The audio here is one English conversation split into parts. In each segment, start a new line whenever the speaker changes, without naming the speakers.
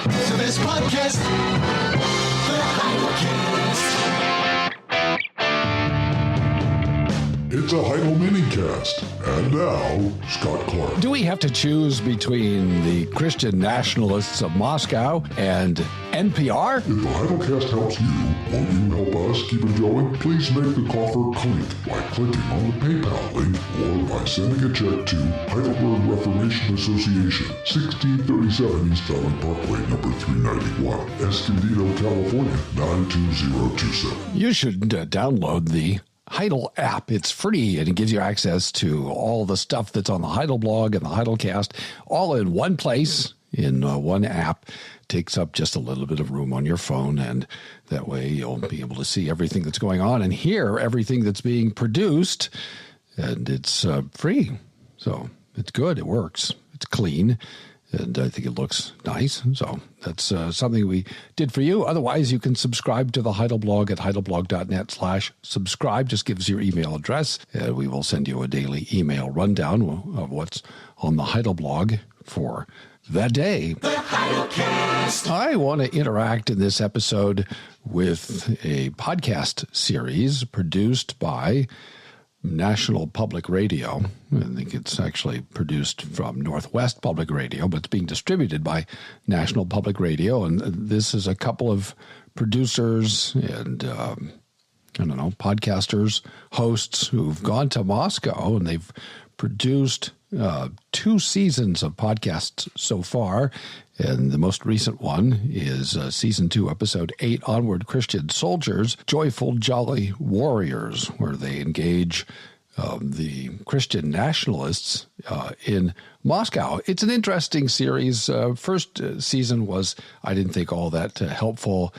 to this podcast, the Heidelminicast.
It's a Heidelminicast. And now, Scott Clark.
Do we have to choose between the Christian Nationalists of Moscow and NPR?
If the Heidelcast helps you, won't you help us keep it going? Please make the coffer clink by clicking on the PayPal link or by sending a check to Heidelberg Reformation Association, 1637 East Island Parkway, number 391, Escondido, California, 92027.
You should download the Heidel app. It's free and it gives you access to all the stuff that's on the Heidel blog and the Heidelcast all in one place, in one app. Takes up just a little bit of room on your phone, and that way you'll be able to see everything that's going on and hear everything that's being produced, and it's free. So it's good. It works. It's clean. And I think it looks nice. So that's something we did for you. Otherwise, you can subscribe to the Heidel blog at heidelblog.net/subscribe. Just give us your email address, and we will send you a daily email rundown of what's on the Heidel blog for that day.
The Heidelcast.
I want to interact in this episode with a podcast series produced by National Public Radio. I think it's actually produced from Northwest Public Radio, but it's being distributed by National Public Radio. And this is a couple of producers and, podcasters, hosts who've gone to Moscow, and they've produced 2 seasons of podcasts so far. And the most recent one is Season 2, Episode 8, Onward Christian Soldiers, Joyful Jolly Warriors, where they engage the Christian nationalists in Moscow. It's an interesting series. First season was, I didn't think, all that helpful.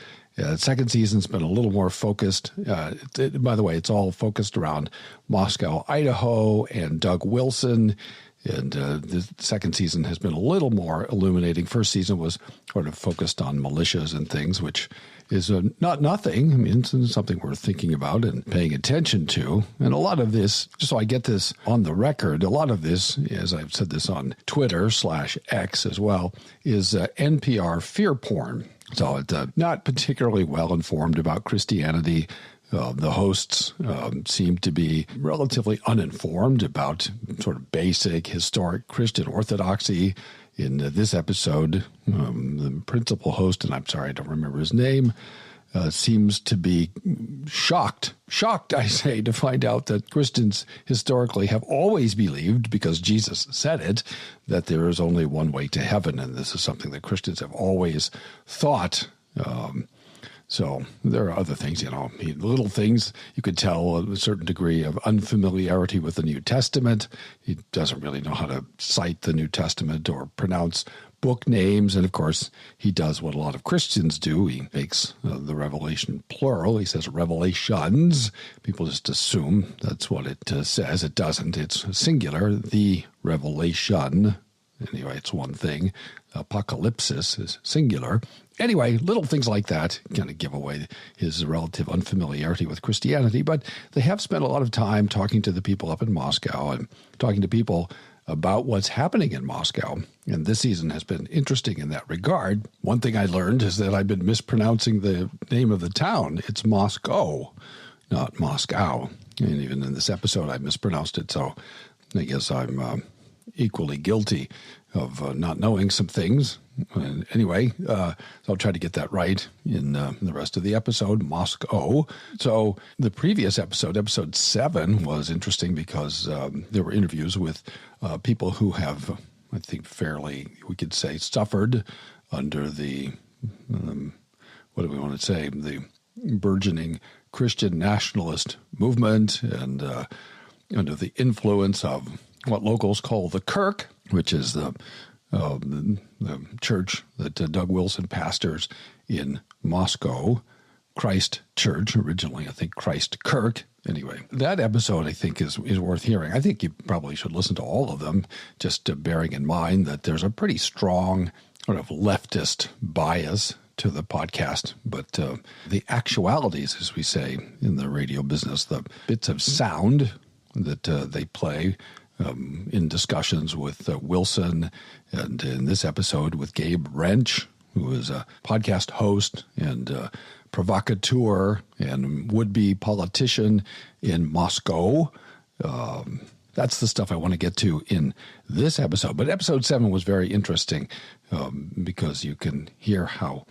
Second season's been a little more focused. By the way, it's all focused around Moscow, Idaho, and Doug Wilson. And the second season has been a little more illuminating. First season was sort of focused on militias and things, which is not nothing. I mean, it's something worth thinking about and paying attention to. And a lot of this, just so I get this on the record, a lot of this, as I've said this on Twitter/X as well, is NPR fear porn. So it's not particularly well informed about Christianity. The hosts seem to be relatively uninformed about sort of basic historic Christian orthodoxy. In this episode, the principal host, and I'm sorry, I don't remember his name, seems to be shocked, I say, to find out that Christians historically have always believed, because Jesus said it, that there is only one way to heaven, and this is something that Christians have always thought. So there are other things, little things. You could tell a certain degree of unfamiliarity with the New Testament. He doesn't really know how to cite the New Testament or pronounce book names. And, of course, he does what a lot of Christians do. He makes the Revelation plural. He says revelations. People just assume that's what it says. It doesn't. It's singular, the revelation. Anyway, it's one thing. Apocalypsis is singular. Anyway, little things like that kind of give away his relative unfamiliarity with Christianity. But they have spent a lot of time talking to the people up in Moscow and talking to people about what's happening in Moscow. And this season has been interesting in that regard. One thing I learned is that I've been mispronouncing the name of the town. It's Moscow, not Moscow. And even in this episode, I mispronounced it. So I guess I'm equally guilty of not knowing some things. And anyway, so I'll try to get that right in the rest of the episode, Moscow. So the previous episode, episode 7, was interesting because there were interviews with people who have, I think fairly, we could say, suffered under the, what do we want to say, the burgeoning Christian nationalist movement and under the influence of what locals call the Kirk, which is the church that Doug Wilson pastors in Moscow, Christ Church, originally I think Christ Kirk. Anyway, that episode I think is worth hearing. I think you probably should listen to all of them, just bearing in mind that there's a pretty strong sort of leftist bias to the podcast, but the actualities, as we say in the radio business, the bits of sound that they play in discussions with Wilson, and in this episode with Gabe Wrench, who is a podcast host and provocateur and would-be politician in Moscow. That's the stuff I want to get to in this episode. But episode 7 was very interesting because you can hear how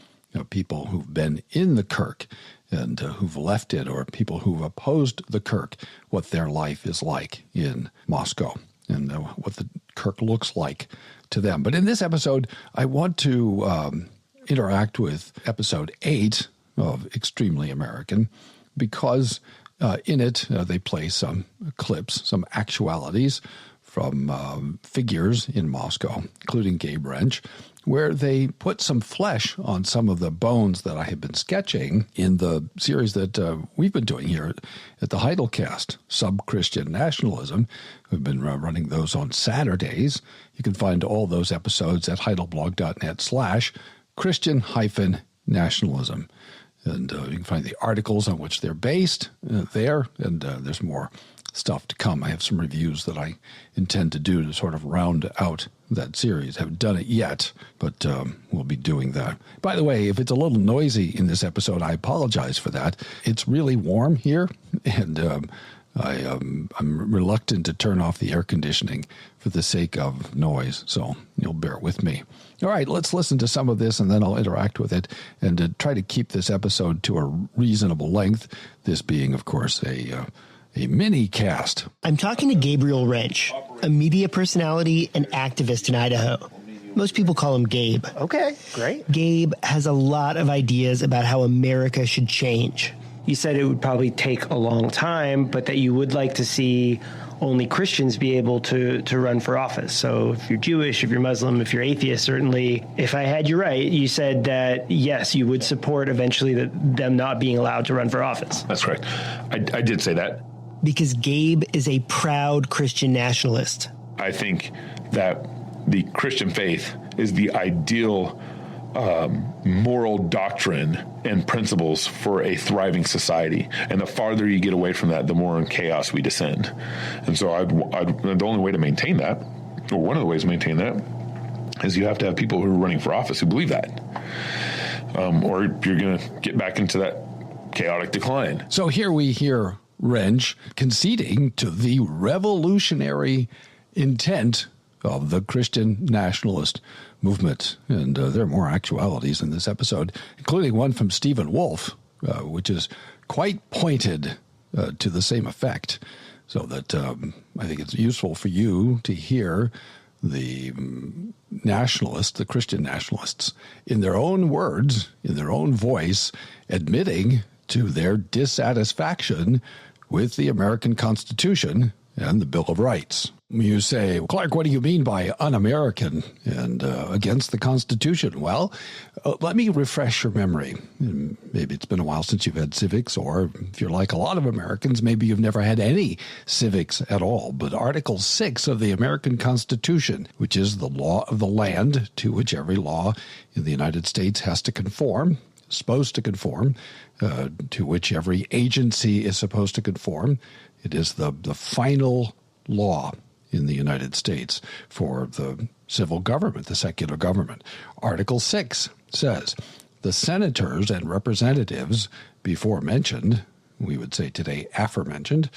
people who've been in the Kirk and who've left it, or people who've opposed the Kirk, what their life is like in Moscow and what the Kirk looks like to them. But in this episode, I want to interact with episode 8 of Extremely American because in it they play some clips, some actualities from figures in Moscow, including Gabe Wrench, where they put some flesh on some of the bones that I have been sketching in the series that we've been doing here at the Heidelminicast, Sub-Christian Nationalism. We've been running those on Saturdays. You can find all those episodes at heidelblog.net/Christian-nationalism. And you can find the articles on which they're based there, and there's more stuff to come. I have some reviews that I intend to do to sort of round out that series. I haven't done it yet, but we'll be doing that. By the way, if it's a little noisy in this episode, I apologize for that. It's really warm here, and I'm reluctant to turn off the air conditioning for the sake of noise, so you'll bear with me. All right, let's listen to some of this, and then I'll interact with it and try to keep this episode to a reasonable length, this being, of course, a mini cast.
I'm talking to Gabriel Wrench, a media personality and activist in Idaho. Most people call him Gabe.
Okay, great.
Gabe has a lot of ideas about how America should change.
You said it would probably take a long time, but that you would like to see only Christians be able to run for office. So if you're Jewish, if you're Muslim, if you're atheist, certainly, if I had you right, you said that, yes, you would support eventually them not being allowed to run for office.
That's correct. I did say that.
Because Gabe is a proud Christian nationalist.
I think that the Christian faith is the ideal moral doctrine and principles for a thriving society. And the farther you get away from that, the more in chaos we descend. And so the only way to maintain that, or one of the ways to maintain that, is you have to have people who are running for office who believe that. Or you're going to get back into that chaotic decline.
So here we hear Wrench conceding to the revolutionary intent of the Christian nationalist movement. And there are more actualities in this episode, including one from Stephen Wolfe, which is quite pointed to the same effect. So that I think it's useful for you to hear the nationalists, the Christian nationalists, in their own words, in their own voice, admitting to their dissatisfaction with the American Constitution and the Bill of Rights. You say, Clark, what do you mean by un-American and against the Constitution? Well, let me refresh your memory. Maybe it's been a while since you've had civics, or if you're like a lot of Americans, maybe you've never had any civics at all. But Article 6 of the American Constitution, which is the law of the land to which every law in the United States has to conform, supposed to conform, to which every agency is supposed to conform. It is the final law in the United States for the civil government, the secular government. Article 6 says, the senators and representatives before mentioned, we would say today aforementioned,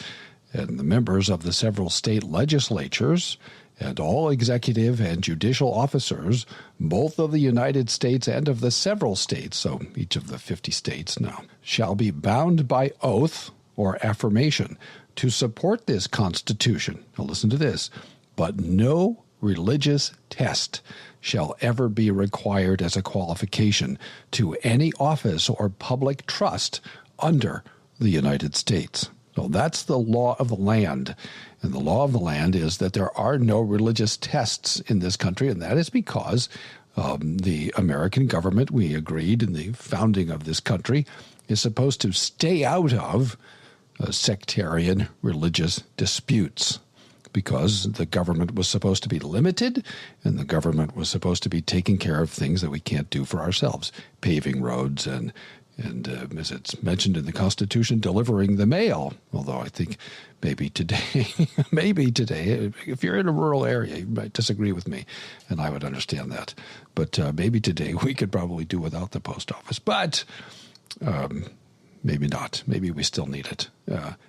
and the members of the several state legislatures and all executive and judicial officers, both of the United States and of the several states, so each of the 50 states now, shall be bound by oath or affirmation to support this Constitution. Now listen to this. But no religious test shall ever be required as a qualification to any office or public trust under the United States. So that's the law of the land. And the law of the land is that there are no religious tests in this country, and that is because the American government, we agreed in the founding of this country, is supposed to stay out of sectarian religious disputes, because the government was supposed to be limited, and the government was supposed to be taking care of things that we can't do for ourselves, paving roads and And as it's mentioned in the Constitution, delivering the mail. Although I think maybe today, if you're in a rural area, you might disagree with me, and I would understand that. But maybe today we could probably do without the post office. But maybe not. Maybe we still need it.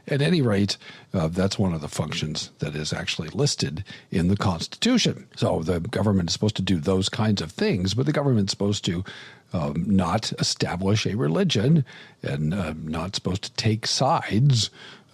At any rate, that's one of the functions that is actually listed in the Constitution. So the government is supposed to do those kinds of things, but the government's supposed to not establish a religion and not supposed to take sides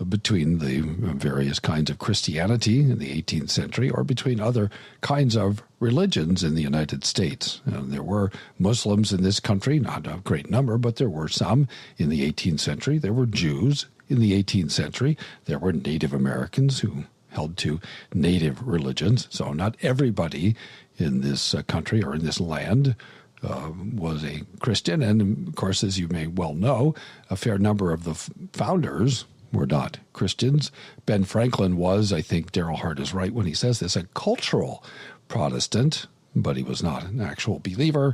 between the various kinds of Christianity in the 18th century or between other kinds of religions in the United States. There were Muslims in this country, not a great number, but there were some in the 18th century. There were Jews in the 18th century. There were Native Americans who held to native religions. So not everybody in this country or in this land was a Christian. And of course, as you may well know, a fair number of the founders were not Christians. Ben Franklin was, I think Daryl Hart is right when he says this, a cultural Protestant, but he was not an actual believer.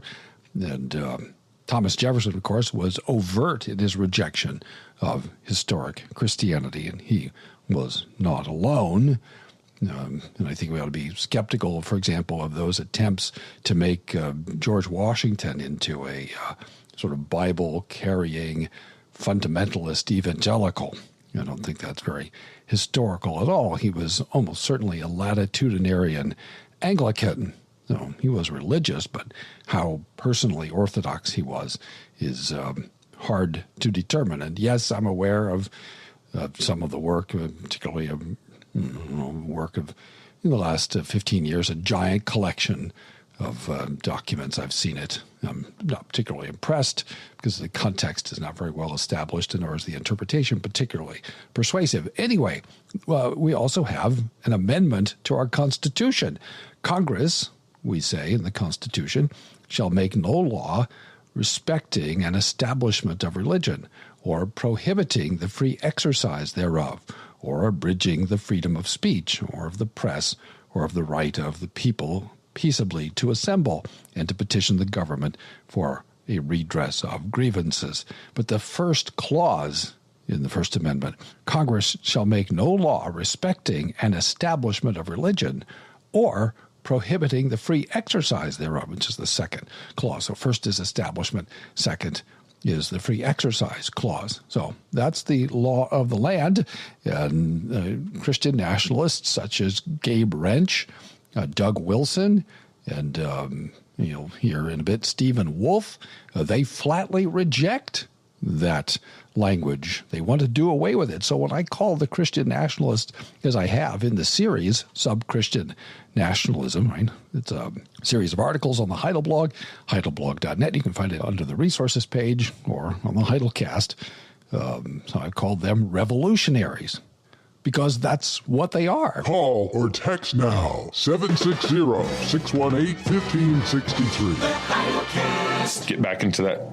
And Thomas Jefferson, of course, was overt in his rejection of historic Christianity, and he was not alone. And I think we ought to be skeptical, for example, of those attempts to make George Washington into a sort of Bible-carrying fundamentalist evangelical. I don't think that's very historical at all. He was almost certainly a latitudinarian Anglican. No, he was religious, but how personally orthodox he was is hard to determine. And yes, I'm aware of some of the work, particularly work of in the last 15 years, a giant collection of documents. I've seen it. I'm not particularly impressed because the context is not very well established, and nor is the interpretation particularly persuasive. Anyway, we also have an amendment to our Constitution. Congress, we say in the Constitution, shall make no law respecting an establishment of religion, or prohibiting the free exercise thereof, or abridging the freedom of speech, or of the press, or of the right of the people peaceably to assemble and to petition the government for a redress of grievances. But the first clause in the First Amendment, Congress shall make no law respecting an establishment of religion or prohibiting the free exercise thereof, which is the second clause. So first is establishment, second is the free exercise clause. So that's the law of the land. And Christian nationalists such as Gabe Wrench, Doug Wilson, and you'll hear in a bit Stephen Wolfe, they flatly reject that language. They want to do away with it. So when I call the Christian nationalist, as I have in the series, Sub-Christian Nationalism, right? It's a series of articles on the Heidel blog, heidelblog.net. You can find it under the resources page or on the Heidelcast. So I called them revolutionaries, because that's what they are.
Call or text now, 760-618-1563.
Get back into that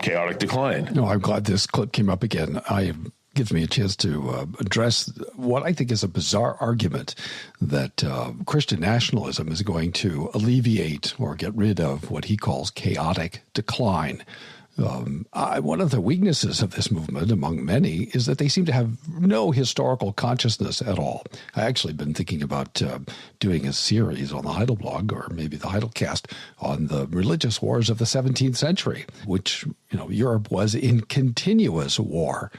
chaotic decline.
No, I'm glad this clip came up again. It gives me a chance to address what I think is a bizarre argument that Christian nationalism is going to alleviate or get rid of what he calls chaotic decline. One of the weaknesses of this movement, among many, is that they seem to have no historical consciousness at all. I actually been thinking about doing a series on the Heidel blog, or maybe the Heidelcast, on the religious wars of the 17th century, which, Europe was in continuous war.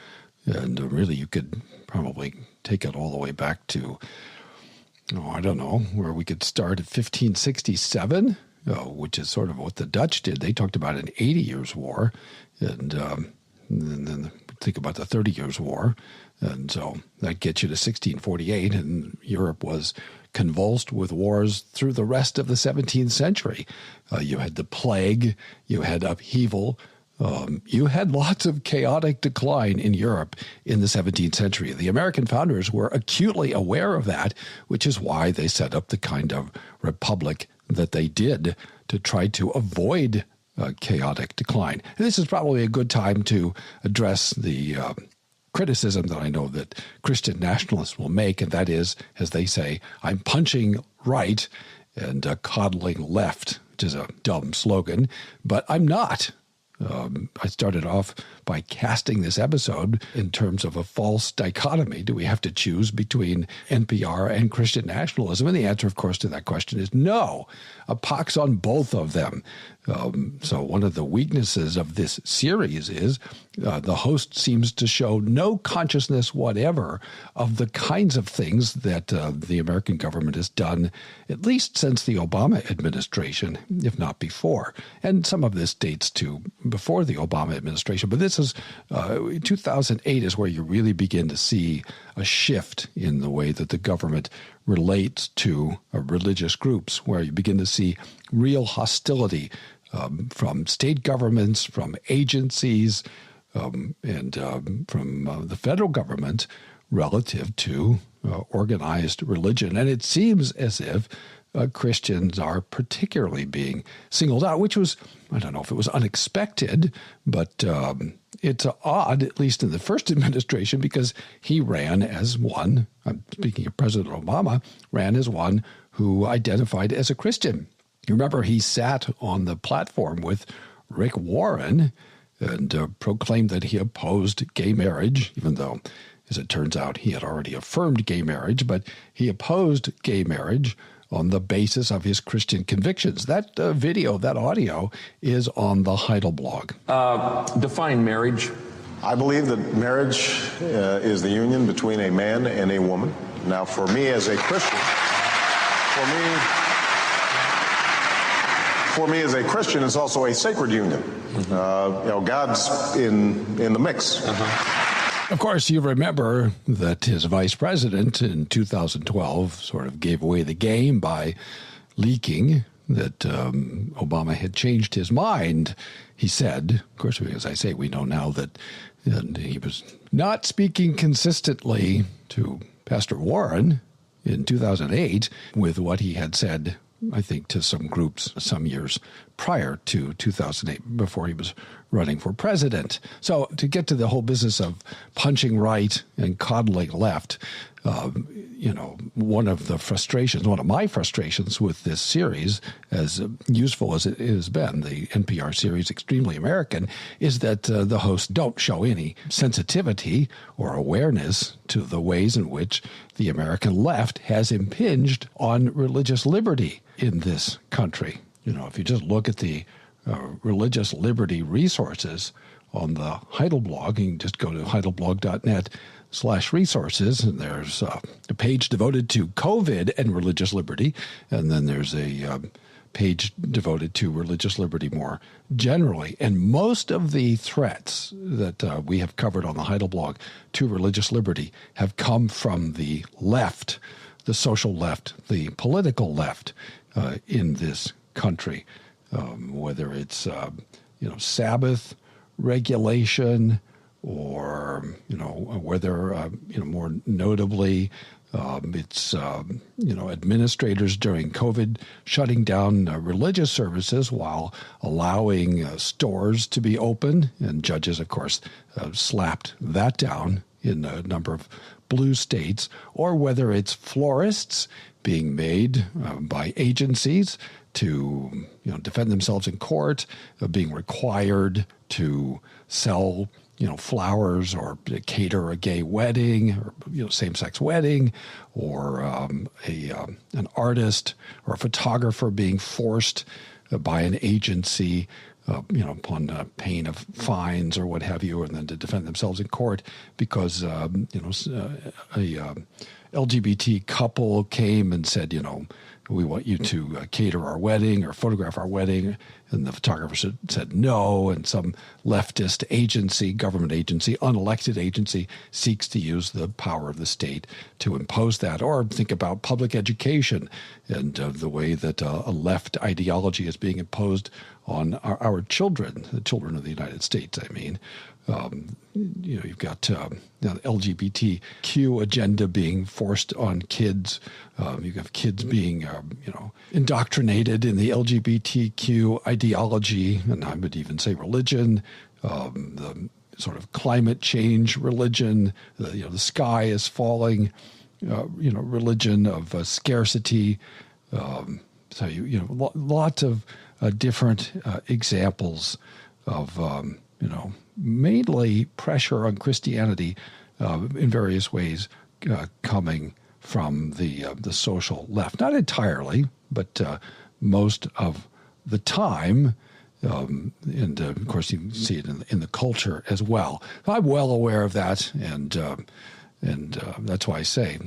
And really, you could probably take it all the way back to, I don't know, where we could start at 1567. Which is sort of what the Dutch did. They talked about an 80 Years' War, and then think about the 30 Years' War. And so that gets you to 1648, and Europe was convulsed with wars through the rest of the 17th century. You had the plague, you had upheaval, you had lots of chaotic decline in Europe in the 17th century. The American founders were acutely aware of that, which is why they set up the kind of republic that they did to try to avoid chaotic decline. And this is probably a good time to address the criticism that I know that Christian nationalists will make, and that is, as they say, I'm punching right and coddling left, which is a dumb slogan, but I'm not. I started off by casting this episode in terms of a false dichotomy. Do we have to choose between NPR and Christian nationalism? And the answer, of course, to that question is no. A pox on both of them. So one of the weaknesses of this series is the host seems to show no consciousness whatever of the kinds of things that the American government has done, at least since the Obama administration, if not before. And some of this dates to before the Obama administration. But this is 2008 is where you really begin to see a shift in the way that the government relates to religious groups, where you begin to see real hostility from state governments, from agencies, and from the federal government relative to organized religion. And it seems as if Christians are particularly being singled out, which was, I don't know if it was unexpected, but it's odd, at least in the first administration, because he ran as one, I'm speaking of President Obama, ran as one who identified as a Christian. You remember he sat on the platform with Rick Warren and proclaimed that he opposed gay marriage, even though, as it turns out, he had already affirmed gay marriage, but he opposed gay marriage on the basis of his Christian convictions. That video, that audio, is on the Heidel blog.
Define marriage.
I believe that marriage is the union between a man and a woman. Now, for me as a Christian, it's also a sacred union. God's in the mix.
Of course, you remember that his vice president in 2012 sort of gave away the game by leaking that Obama had changed his mind. He said, of course, as I say, we know now that he was not speaking consistently to Pastor Warren in 2008 with what he had said, I think, to some groups some years prior to 2008, before he was running for president. So to get to the whole business of punching right and coddling left, one of my frustrations with this series, as useful as it has been, the NPR series Extremely American, is that the hosts don't show any sensitivity or awareness to the ways in which the American left has impinged on religious liberty in this country. If you just look at the religious liberty resources on the Heidel blog, you can just go to heidelblog.net/resources, and there's a page devoted to COVID and religious liberty, and then there's a page devoted to religious liberty more generally. And most of the threats that we have covered on the Heidel blog to religious liberty have come from the left, the social left, the political left in this country, whether it's Sabbath regulation, or whether more notably it's administrators during COVID shutting down religious services while allowing stores to be open, and judges, of course, slapped that down in a number of blue states, or whether it's florists being made by agencies to defend themselves in court, being required to sell flowers or cater a gay wedding or same-sex wedding, or an artist or a photographer being forced by an agency upon pain of fines or what have you, and then to defend themselves in court because a LGBT couple came and said, we want you to cater our wedding or photograph our wedding. And the photographer said no. And some leftist agency, government agency, unelected agency seeks to use the power of the state to impose that. Or think about public education and the way that a left ideology is being imposed on our children, the children of the United States, I mean. You've got the LGBTQ agenda being forced on kids. You have kids being, indoctrinated in the LGBTQ ideology, and I would even say religion, the sort of climate change religion, the sky is falling, religion of scarcity. So lots of different examples of mainly pressure on Christianity in various ways coming from the social left. Not entirely, but most of the time. And of course, you see it in the culture as well. I'm well aware of that, and that's why I say,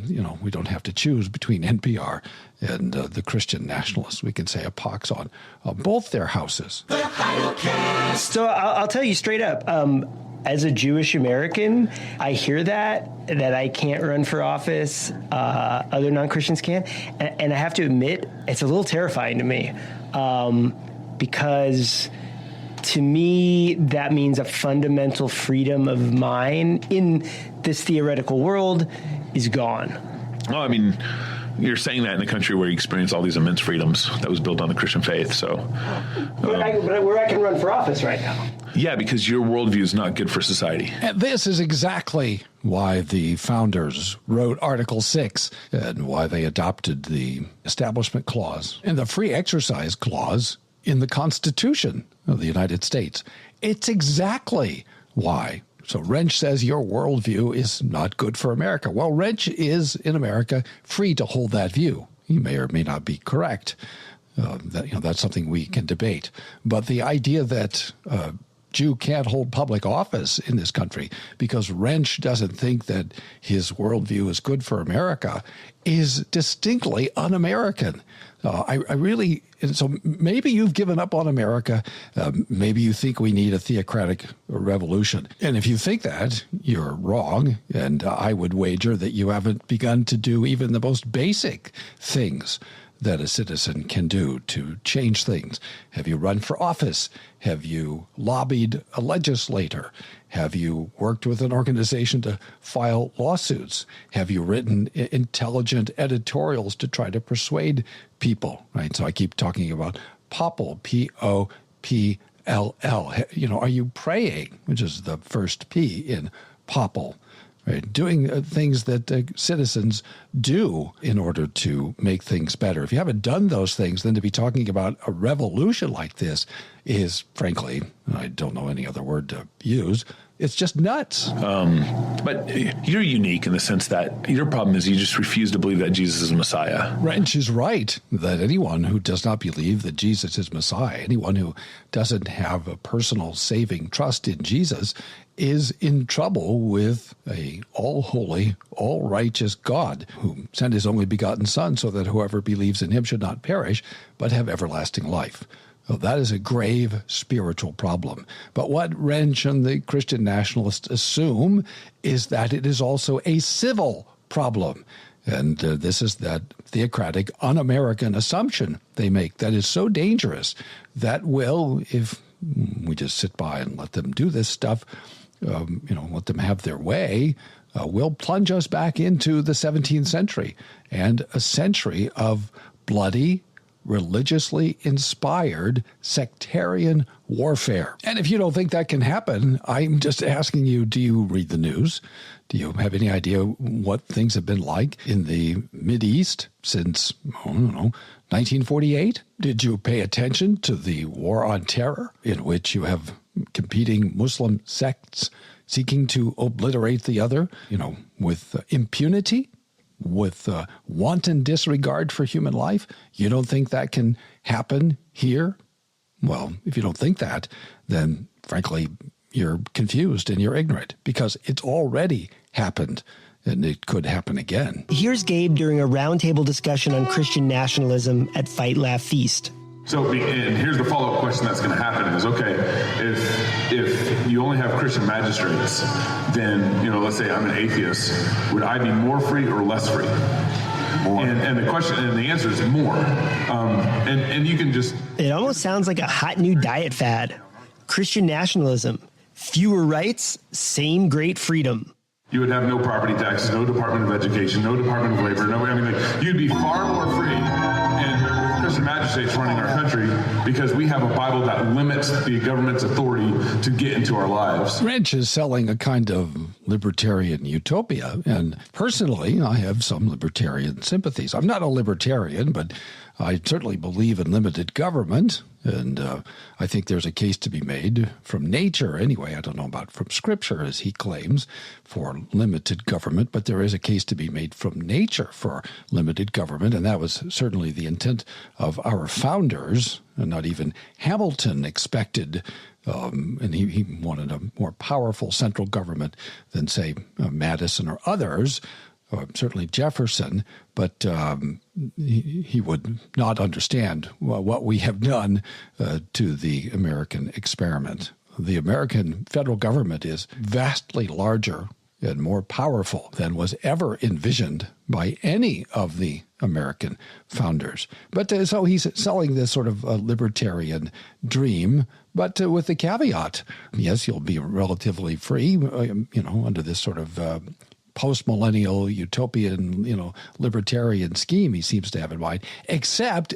we don't have to choose between NPR and the Christian Nationalists. We can say a pox on both their houses.
So I'll tell you straight up, as a Jewish American, I hear that I can't run for office, other non-Christians can, and I have to admit, it's a little terrifying to me, because to me, that means a fundamental freedom of mine in this theoretical world is gone.
Well, I mean, you're saying that in a country where you experience all these immense freedoms that was built on the Christian faith. So,
but where I can run for office right now.
Yeah, because your worldview is not good for society.
And this is exactly why the founders wrote Article 6 and why they adopted the Establishment Clause and the Free Exercise Clause in the Constitution of the United States. It's exactly why. So Wrench says your worldview is not good for America. Well, Wrench is, in America, free to hold that view. He may or may not be correct. That's something we can debate. But the idea that Jew can't hold public office in this country because Wrench doesn't think that his worldview is good for America is distinctly un-American. And so maybe you've given up on America. Maybe you think we need a theocratic revolution. And if you think that, you're wrong. And I would wager that you haven't begun to do even the most basic things that a citizen can do to change things. Have you run for office? Have you lobbied a legislator? Have you worked with an organization to file lawsuits? Have you written intelligent editorials to try to persuade people? Right. So I keep talking about POPL, P-O-P-L-L. Are you praying, which is the first P in POPL? Right, doing things that citizens do in order to make things better. If you haven't done those things, then to be talking about a revolution like this is, frankly, I don't know any other word to use, it's just nuts.
But you're unique in the sense that your problem is you just refuse to believe that Jesus is Messiah.
Wrench is right that anyone who does not believe that Jesus is Messiah, anyone who doesn't have a personal saving trust in Jesus, is in trouble with a all-holy, all-righteous God who sent his only begotten Son so that whoever believes in him should not perish, but have everlasting life. Well, that is a grave spiritual problem. But what Wrench and the Christian Nationalists assume is that it is also a civil problem. And this is that theocratic, un-American assumption they make that is so dangerous that will, if we just sit by and let them do this stuff, let them have their way, will plunge us back into the 17th century and a century of bloody, religiously inspired sectarian warfare. And if you don't think that can happen, I'm just asking you, do you read the news? Do you have any idea what things have been like in the Mideast since, 1948? Did you pay attention to the war on terror in which you have competing Muslim sects seeking to obliterate the other, with impunity? With wanton disregard for human life? You don't think that can happen here? Well, if you don't think that, then frankly, you're confused and you're ignorant because it's already happened and it could happen again.
Here's Gabe during a roundtable discussion on Christian nationalism at Fight, Laugh, Feast.
So, and here's the follow-up question that's going to happen is, okay, if you only have Christian magistrates, then, let's say I'm an atheist, would I be more free or less free? More. And the question, and the answer is more. And you can just...
It almost sounds like a hot new diet fad. Christian nationalism. Fewer rights, same great freedom.
You would have no property taxes, no Department of Education, no Department of Labor, you'd be far more free. And Christian magistrates running our country because we have a Bible that limits the government's authority to get into our lives.
Wrench is selling a kind of libertarian utopia, and personally, I have some libertarian sympathies. I'm not a libertarian, but I certainly believe in limited government, And I think there's a case to be made from nature anyway. I don't know about from Scripture, as he claims, for limited government, but there is a case to be made from nature for limited government. And that was certainly the intent of our founders. And not even Hamilton expected, and he wanted a more powerful central government than, say, Madison or others. Certainly Jefferson, but he would not understand what we have done to the American experiment. The American federal government is vastly larger and more powerful than was ever envisioned by any of the American founders. But so he's selling this sort of libertarian dream, but with the caveat, yes, you'll be relatively free, under this sort of post-millennial utopian, libertarian scheme he seems to have in mind, except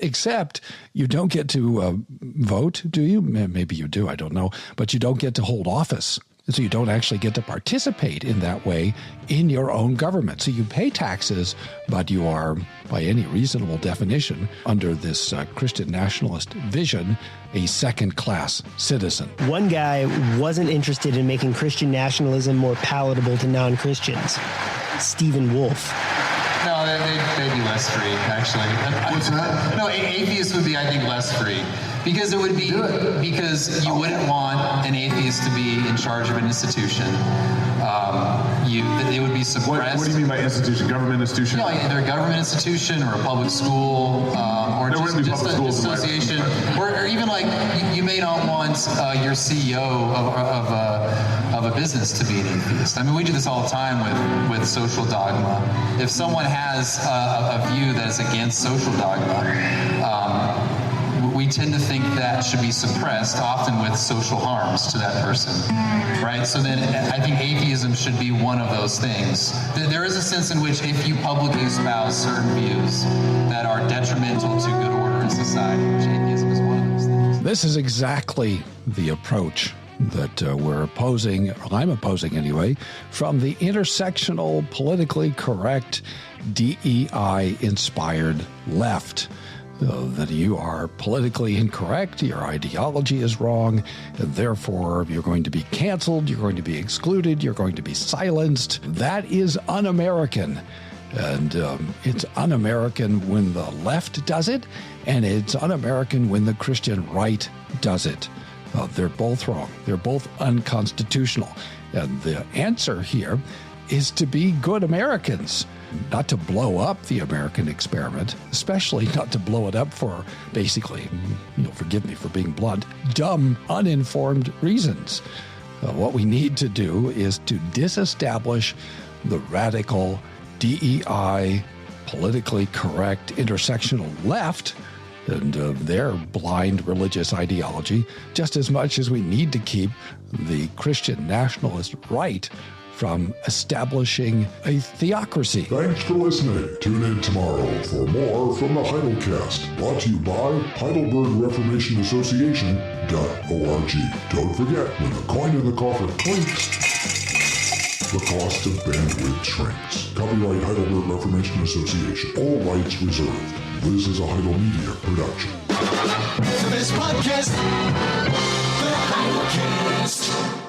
you don't get to vote, do you? Maybe you do, I don't know, but you don't get to hold office. So you don't actually get to participate in that way in your own government. So you pay taxes, but you are, by any reasonable definition, under this Christian nationalist vision, a second-class citizen.
One guy wasn't interested in making Christian nationalism more palatable to non-Christians. Stephen Wolfe.
No, they'd be less free, actually.
What's that?
No, atheists would be, I think, less free. Because it would be, because you wouldn't want an atheist to be in charge of an institution. They would be suppressed.
What do you mean by institution? Government institution?
No, either a government institution or a public school, or just an association. Or even like, you may not want your CEO of a business to be an atheist. I mean, we do this all the time with social dogma. If someone has a view that is against social dogma, we tend to think that should be suppressed, often with social harms to that person, right? So then I think atheism should be one of those things. There is a sense in which if you publicly espouse certain views that are detrimental to good order in society, which atheism is one of those things.
This is exactly the approach that we're opposing, or I'm opposing anyway, from the intersectional, politically correct, DEI-inspired left. That you are politically incorrect, your ideology is wrong, and therefore you're going to be canceled, you're going to be excluded, you're going to be silenced. That is un-American. And it's un-American when the left does it, and it's un-American when the Christian right does it. They're both wrong. They're both unconstitutional. And the answer here is to be good Americans, not to blow up the American experiment, especially not to blow it up for basically, forgive me for being blunt, dumb, uninformed reasons. What we need to do is to disestablish the radical, DEI, politically correct, intersectional left and their blind religious ideology, just as much as we need to keep the Christian nationalist right from establishing a theocracy.
Thanks for listening. Tune in tomorrow for more from the Heidelcast, brought to you by Heidelberg Reformation Association.org. Don't forget, when the coin in the coffer clinks, the cost of bandwidth shrinks. Copyright Heidelberg Reformation Association. All rights reserved. This is a Heidel Media production.
The best podcast, the Heidelcast.